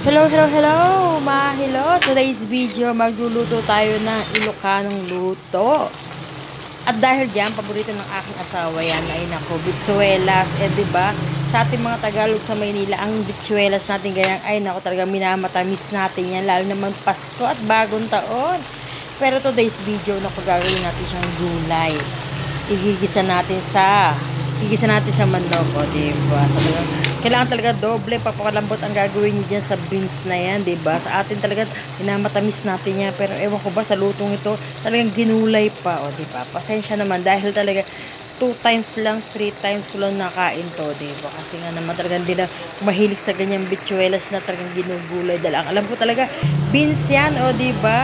Hello, hello, hello, mga hello. Today's video, magluluto tayo ng Ilocanong luto. At dahil diyan, paborito ng aking asawa yan ay nako, bitsuelas. Diba, sa ating mga Tagalog sa Maynila, ang bitsuelas natin ganyan, ay nako, talagang minamatamis natin yan, lalo naman Pasko at bagong taon. Pero today's video, nako, gagawin natin siyang gulay. Igigisa natin sa manok, diba? So, kailangan talaga doble papakalambot ang gagawin niyo dyan sa beans na yan, diba? Sa atin talaga, minamatamis natin yan. Pero ewan ko ba, sa lutong ito, talagang ginulay pa, diba? Pasensya naman, dahil talaga, 2 times lang, 3 times ko lang nakain to, diba? Kasi nga naman talagang din na mahilig sa ganyang bitsuelas na talagang ginugulay. Dahil ang alam ko talaga, beans yan, diba?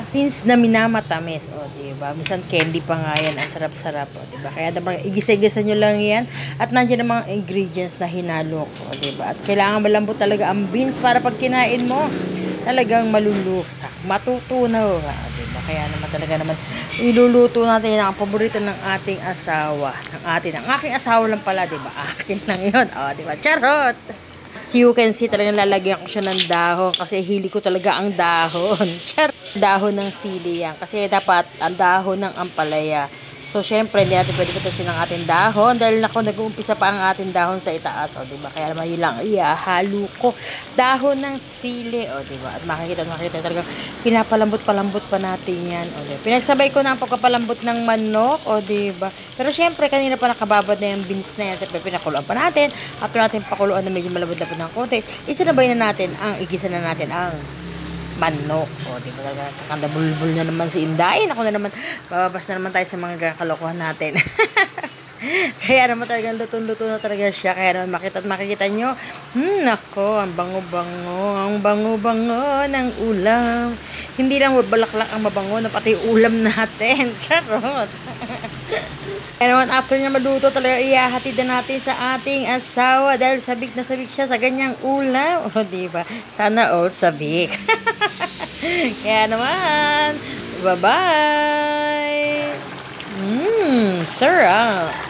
Beans na minamatamis, diba? Minsan candy pa nga yan, ang sarap-sarap, diba? Kaya naman, igisa-igisa nyo lang yan. At nandiyan ang mga ingredients na hinalo ko, diba? At kailangan malambot talaga ang beans para pag kinain mo, talagang malulusak, matutunaw ka, diba? Kaya naman talaga naman, iluluto natin ang paborito ng ating asawa. Ang aking asawa lang pala, diba? Akin lang yun, diba? Charot! So you can see, talagang lalagyan ko siya ng dahon kasi hili ko talaga ang dahon. Dahon ng sili yan. Kasi dapat ang dahon ng ampalaya. So, syempre, hindi natin pwede patasin ang ating dahon dahil nag-uumpisa pa ang ating dahon sa itaas, diba? Kaya naman yun lang, ihalo ko dahon ng sili, diba? At makikita talaga, pinapalambot-palambot pa natin yan, diba? Pinagsabay ko na ang pagkapalambot ng manok, diba? Pero syempre, kanina pa nakababad na yung beans na yan, siyempre, pinakuluan pa natin. After natin pakuluan na medyo malabot-labot ng konti, isinabay na natin igisa na natin ang manok. Diba talaga, kakanda bulbul na naman si Inday. Ako na naman, bababas na naman tayo sa mga kalokohan natin. Kaya naman talagang luto-luto na talaga siya. Kaya naman makikita nyo, nako, ang bango-bango ng ulam. Hindi lang balaklak ang mabango, na pati ulam natin. Charot! Kaya naman, after niya maluto, talaga ihahatid na natin sa ating asawa dahil sabik na sabik siya sa ganyang ulam. Diba? Sana all sabik. Kaya naman, bye-bye! Sarap!